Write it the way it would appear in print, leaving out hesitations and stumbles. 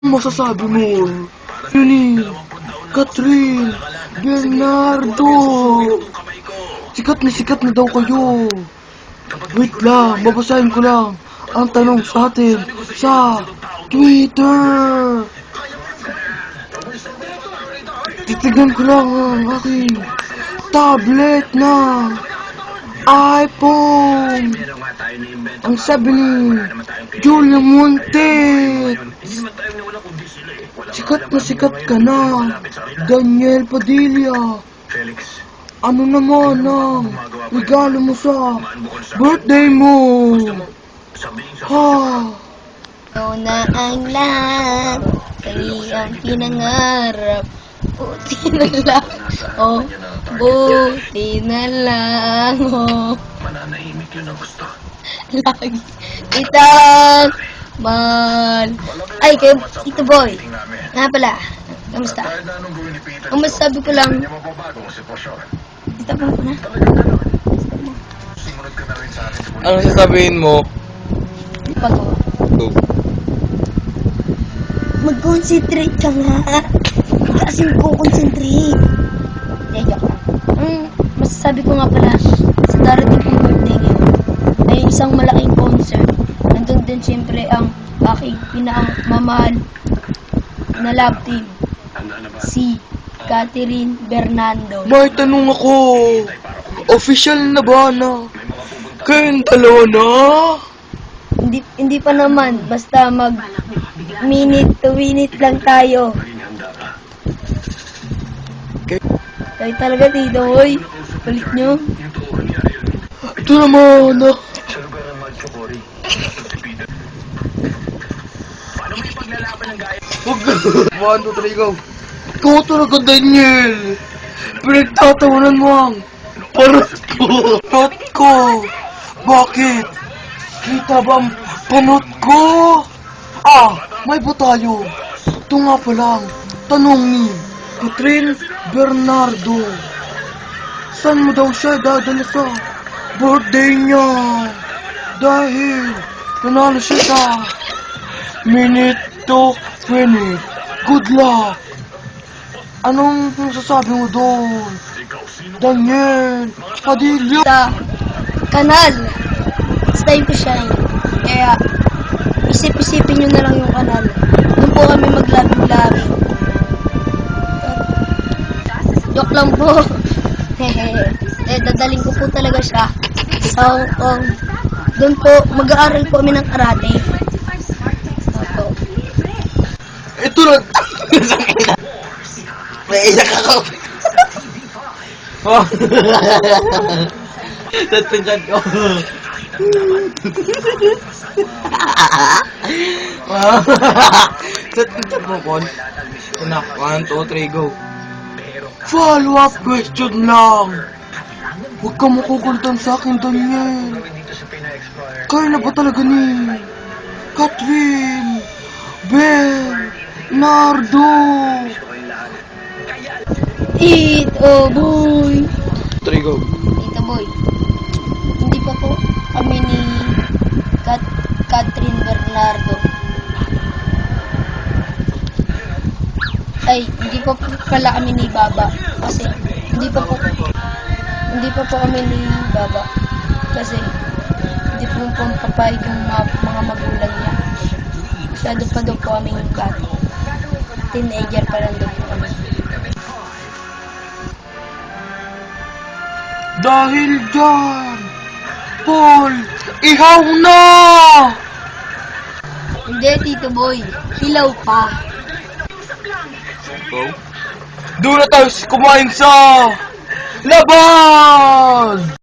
Masasabi mo, yun ni Catherine Bernardo. Sikat na daw kayo. Wait lang, babasahin ko lang ang tanong sa atin sa Twitter. Titignan ko lang ang aking tablet na iPhone. Ang sabi ni Julia Montes, sikat ka na, Daniel Padilla. Ano naman ang regalo mo sa birthday mo? Ha? Ikaw na ang lahat, kaya ang pinangarap. Buti na lang, oh, buti na lang, oh. Mananahimik yun ang gusto. Lagi kitang mahal. Ay, kayo, Tito Boy. Nga pala, kamusta? Ang masasabi ko lang, itabang ko na. Ano sasabihin mo? Pagawa. Mag-concentrate ka nga. Kasi mag-concentrate. Hindi, joke lang. Masasabi ko nga pala, sa darating kong birthday ngayon, ay isang malaking concert. Nandun din siyempre ang aking pinakamamahal na love team, si Catherine Bernardo. May tanong ako. Official na ba na kayong dalawa na? Hindi pa naman, basta minute to minute lang tayo. Kayo talaga, Tito Boy. Balik nyo. Ito naman na. 1, 2, 3, go. Ikaw talaga, Daniel. Pinagtatawanan mo ang parot ko. Bakit? Kita ba ang panot ko? May ba tayo? Ito nga palang tanong ni Catherine Bernardo. Saan mo daw siya dadala sa birthday niya? Dahil nanalo siya sa minute to minute. Good luck! Anong masasabi mo doon? Daniel Padilla! Sa kanal, it's time to shine. Kaya, isip-isipin nyo na lang yung kanal. Doon po kami maglabing-labing. Joke lang po. Dadaling ko po talaga siya sa Hong Kong. Doon po, mag-aaral po kami ng karate. Opo. Ito lang! May iyak ako! Tatungkad ko! Tatungkad mo, Kon. Ina, 1, 2, 3, go! Follow-up question lang! Huwag ka makukultan sa akin, Daniel! Kaya na ba talaga ni Catherine Bernardo? Tito Boy! 3, go! Tito Boy, hindi pa po kami ni Catherine Bernardo. Ay, hindi pa po pala kami ni Baba. Kasi, hindi pa po kami ni Baba. Kasi, hindi po papayag yung mga magulang niya. Masyado pa daw po kaming bata. Teenager pa lang daw po kami. Dahil dyan, Paul, ihaw na! Hindi, Tito Boy. Hilaw pa. Go. Doon na tayo kumain sa laban!